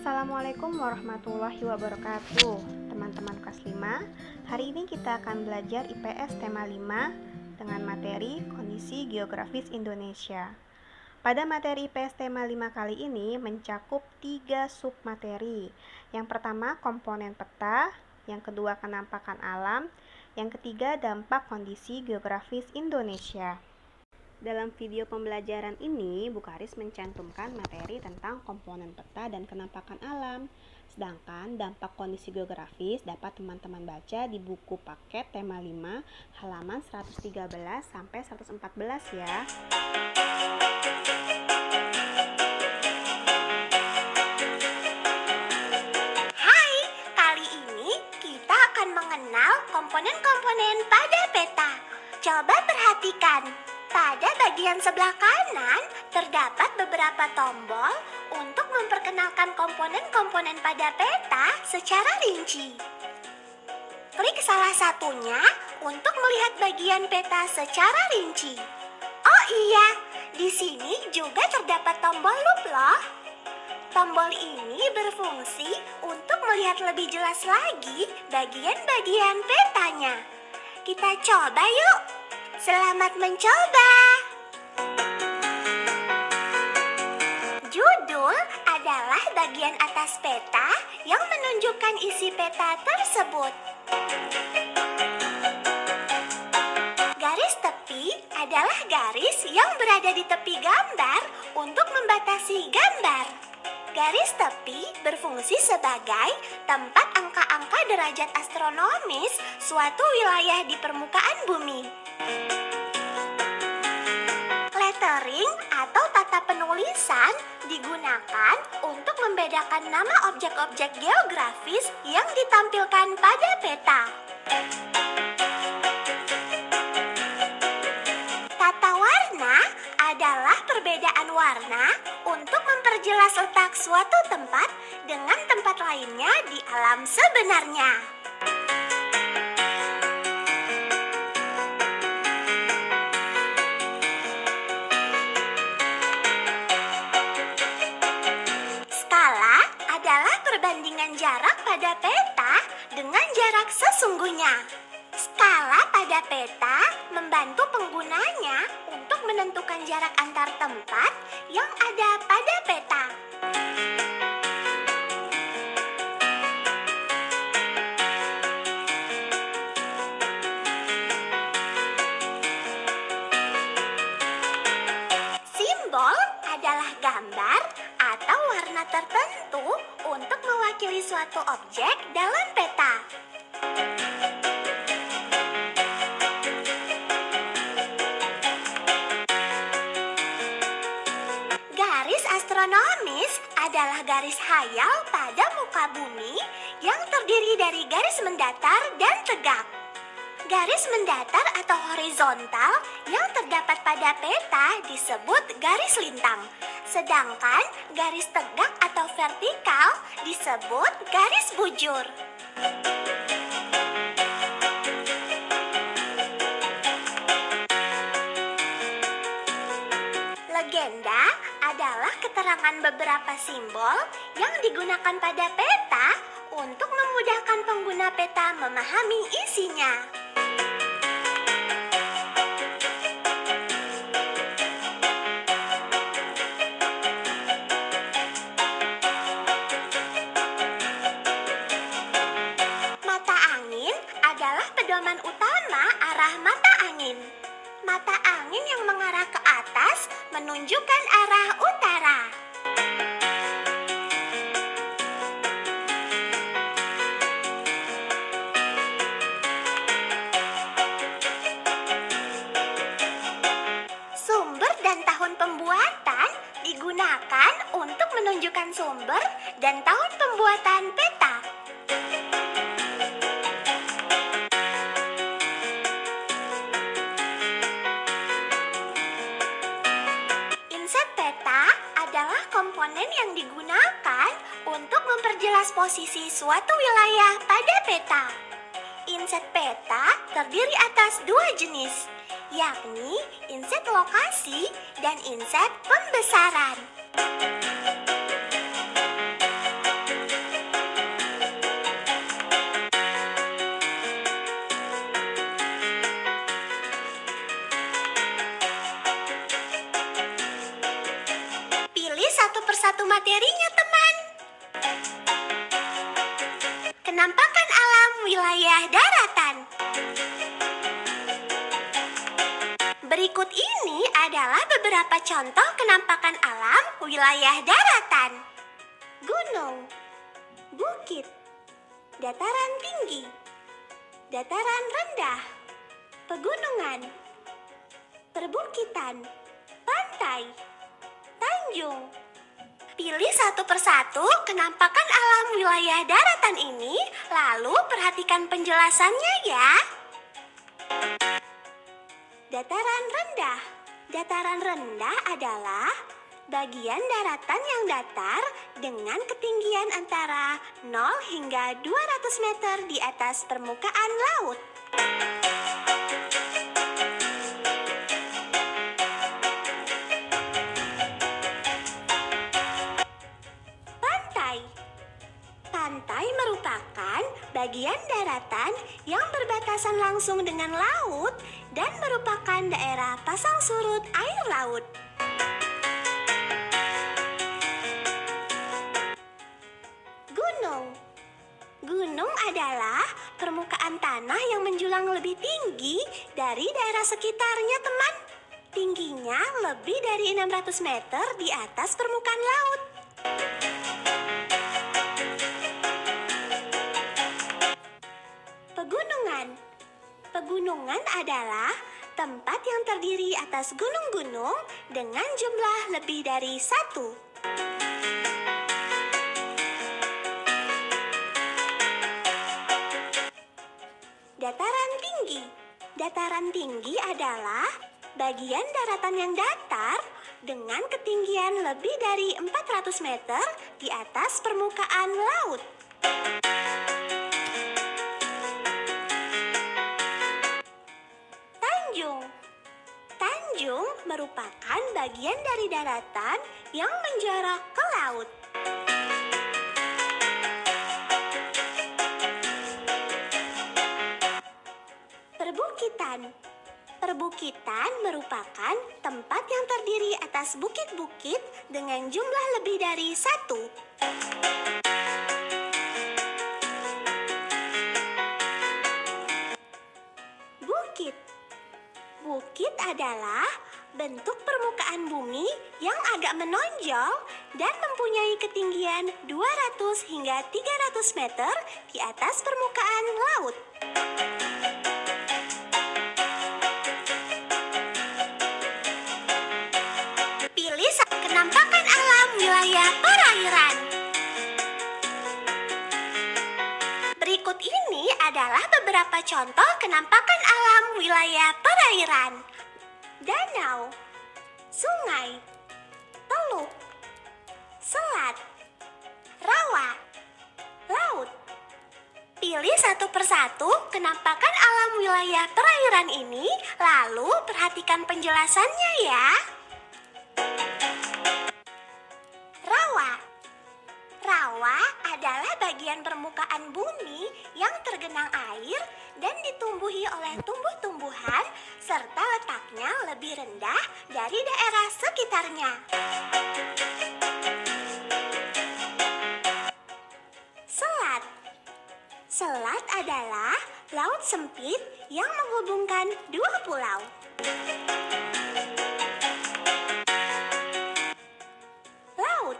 Assalamualaikum warahmatullahi wabarakatuh. Teman-teman kelas 5, hari ini kita akan belajar IPS tema 5 dengan materi kondisi geografis Indonesia. Pada materi IPS tema 5 kali ini mencakup 3 submateri. Yang pertama komponen peta, yang kedua kenampakan alam, yang ketiga dampak kondisi geografis Indonesia. Dalam video pembelajaran ini, Bu Karis mencantumkan materi tentang komponen peta dan kenampakan alam. Sedangkan dampak kondisi geografis dapat teman-teman baca di buku paket tema 5 halaman 113 sampai 114 ya. Hai, kali ini kita akan mengenal komponen-komponen pada peta. Coba perhatikan. Pada bagian sebelah kanan, terdapat beberapa tombol untuk memperkenalkan komponen-komponen pada peta secara rinci. Klik salah satunya untuk melihat bagian peta secara rinci. Oh iya, di sini juga terdapat tombol loop loh. Tombol ini berfungsi untuk melihat lebih jelas lagi bagian-bagian petanya. Kita coba yuk. Selamat mencoba. Judul adalah bagian atas peta yang menunjukkan isi peta tersebut. Garis tepi adalah garis yang berada di tepi gambar untuk membatasi gambar. Garis tepi berfungsi sebagai tempat angka-angka derajat astronomis suatu wilayah di permukaan bumi. Lettering atau tata penulisan digunakan untuk membedakan nama objek-objek geografis yang ditampilkan pada peta. Tata warna adalah perbedaan warna untuk memperjelas letak suatu tempat dengan tempat lainnya di alam sebenarnya. Skala adalah perbandingan jarak pada peta dengan jarak sesungguhnya. Skala pada peta membantu penggunanya untuk menentukan jarak antar tempat yang ada pada peta. Simbol adalah gambar atau warna tertentu untuk mewakili suatu objek dalam peta. Garis astronomis adalah garis hayal pada muka bumi yang terdiri dari garis mendatar dan tegak. Garis mendatar atau horizontal yang terdapat pada peta disebut garis lintang, sedangkan garis tegak atau vertikal disebut garis bujur. Legenda adalah keterangan beberapa simbol yang digunakan pada peta untuk memudahkan pengguna peta memahami isinya. Mata angin adalah pedoman utama arah mata angin. Mata angin yang mengarah ke atas menunjukkan arah utara. Sumber dan tahun pembuatan digunakan untuk menunjukkan sumber dan tahun pembuatan peta. Inset peta adalah komponen yang digunakan untuk memperjelas posisi suatu wilayah pada peta. Inset peta terdiri atas 2 jenis, yakni inset lokasi dan inset pembesaran. materinya, teman. Kenampakan alam wilayah daratan. Berikut ini adalah beberapa contoh kenampakan alam wilayah daratan. Gunung, bukit, dataran tinggi, dataran rendah, pegunungan, perbukitan, pantai, tanjung. Pilih satu persatu kenampakan alam wilayah daratan ini, lalu perhatikan penjelasannya ya. Dataran rendah. Dataran rendah adalah bagian daratan yang datar dengan ketinggian antara 0 hingga 200 meter di atas permukaan laut. Pantai. Pantai merupakan bagian daratan yang berbatasan langsung dengan laut dan merupakan daerah pasang surut air laut. Gunung. Gunung adalah permukaan tanah yang menjulang lebih tinggi dari daerah sekitarnya, teman. Tingginya lebih dari 600 meter di atas permukaan laut. Pegunungan. Pegunungan adalah tempat yang terdiri atas gunung-gunung dengan jumlah lebih dari satu. Dataran tinggi. Dataran tinggi adalah bagian daratan yang datar dengan ketinggian lebih dari 400 meter di atas permukaan laut. Tanjung. Tanjung merupakan bagian dari daratan yang menjorok ke laut. Perbukitan. Perbukitan merupakan tempat yang terdiri atas bukit-bukit dengan jumlah lebih dari satu. Bukit. Bukit adalah bentuk permukaan bumi yang agak menonjol dan mempunyai ketinggian 200 hingga 300 meter di atas permukaan laut. Pilih kenampakan alam wilayah perairan. Berikut ini adalah beberapa contoh kenampakan alam wilayah perairan. Danau, sungai, teluk, selat, rawa, laut. Pilih satu persatu kenampakan alam wilayah perairan ini, lalu perhatikan penjelasannya ya. Rawa. Rawa adalah bagian permukaan bumi yang tergenang air dan ditumbuhi oleh tumbuh-tumbuhan serta letaknya lebih rendah dari daerah sekitarnya. Selat. Selat adalah laut sempit yang menghubungkan dua pulau. Laut.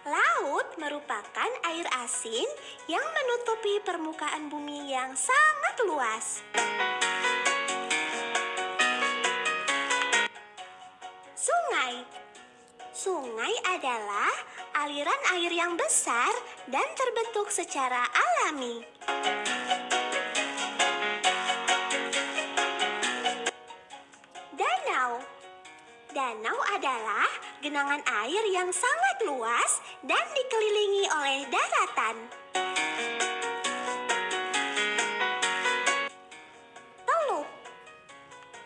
Laut merupakan air asin yang menutupi permukaan bumi yang sangat luas. Sungai. Sungai adalah aliran air yang besar dan terbentuk secara alami. Danau. Danau adalah genangan air yang sangat luas dan dikelilingi oleh daratan. Teluk.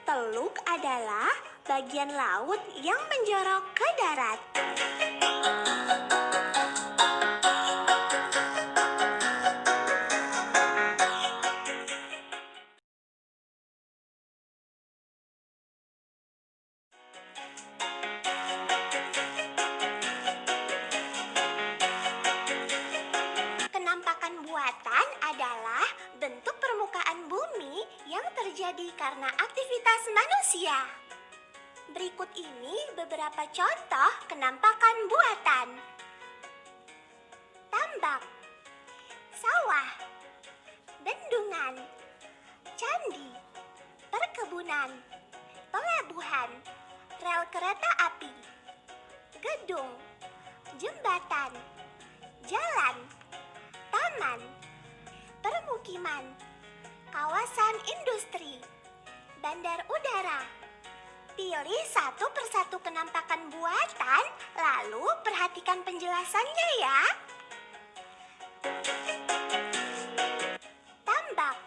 Teluk adalah bagian laut yang menjorok ke darat. karena aktivitas manusia. Berikut ini beberapa contoh kenampakan buatan. Tambak, sawah, bendungan, candi, perkebunan, pelabuhan, rel kereta api, gedung, jembatan, jalan, taman, permukiman, kawasan industri, bandar udara. Pilih satu persatu kenampakan buatan, lalu perhatikan penjelasannya ya. Tambak.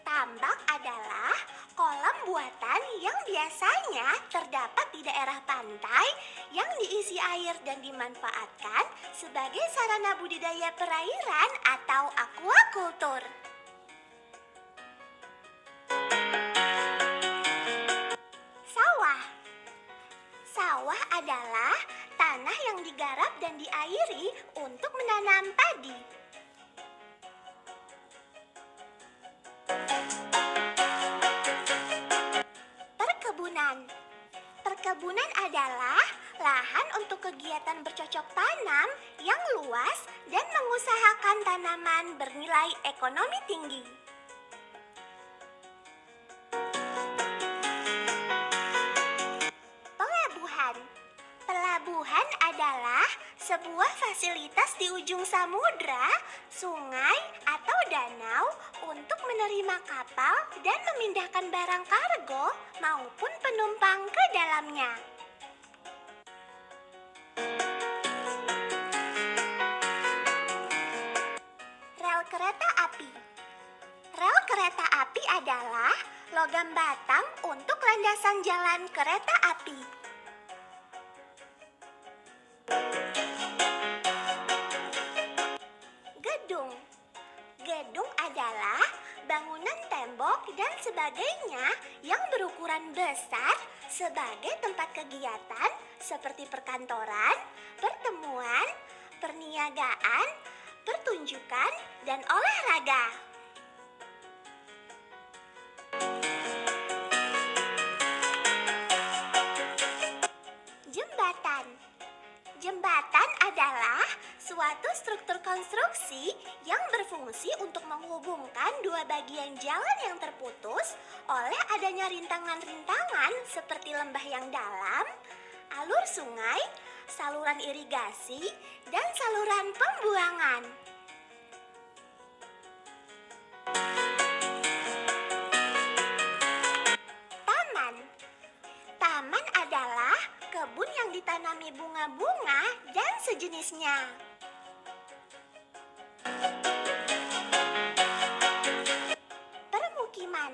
Tambak adalah kolam buatan yang biasanya terdapat di daerah pantai yang diisi air dan dimanfaatkan sebagai sarana budidaya perairan atau aquacultur. Sawah. Sawah adalah tanah yang digarap dan diairi untuk menanam padi. Perkebunan. Perkebunan adalah lahan untuk kegiatan bercocok tanam yang luas dan mengusahakan tanaman bernilai ekonomi tinggi. Pelabuhan. Pelabuhan adalah sebuah fasilitas di ujung samudra, sungai, atau danau untuk menerima kapal dan memindahkan barang kargo maupun penumpang ke dalamnya. Rel kereta api. Rel kereta api adalah logam batang untuk landasan jalan kereta api. Gedung. Gedung adalah bangunan tembok dan sebagainya yang berukuran besar sebagai tempat kegiatan seperti perkantoran, pertemuan, perniagaan, pertunjukan, dan olahraga. Jembatan. Jembatan adalah suatu struktur konstruksi yang berfungsi untuk menghubungkan dua bagian jalan yang terputus oleh adanya rintangan-rintangan seperti lembah yang dalam, alur sungai, saluran irigasi, dan saluran pembuangan. Taman. Taman adalah kebun yang ditanami bunga-bunga dan sejenisnya. Permukiman.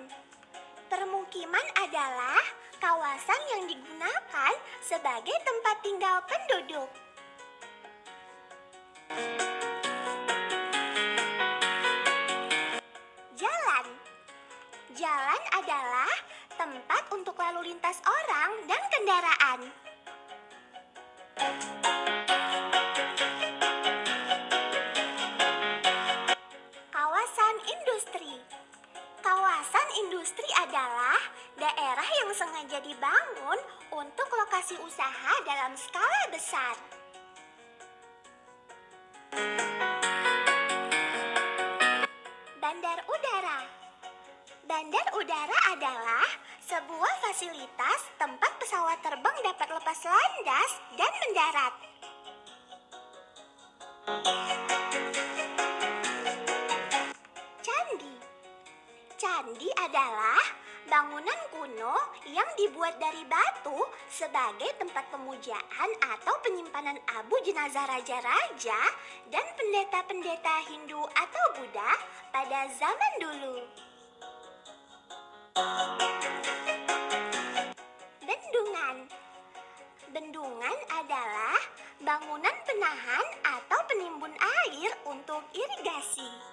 Permukiman adalah kawasan yang digunakan sebagai tempat tinggal penduduk. Jalan. Jalan adalah tempat untuk lalu lintas orang dan kendaraan. Kawasan industri. Kawasan industri adalah daerah yang sengaja dibangun untuk lokasi usaha dalam skala besar. Bandar udara. Bandar udara adalah sebuah fasilitas tempat pesawat terbang dapat lepas landas dan mendarat. Candi. Candi adalah bangunan kuno yang dibuat dari batu sebagai tempat pemujaan atau penyimpanan abu jenazah raja-raja dan pendeta-pendeta Hindu atau Buddha pada zaman dulu. Bendungan. Bendungan adalah bangunan penahan atau penimbun air untuk irigasi.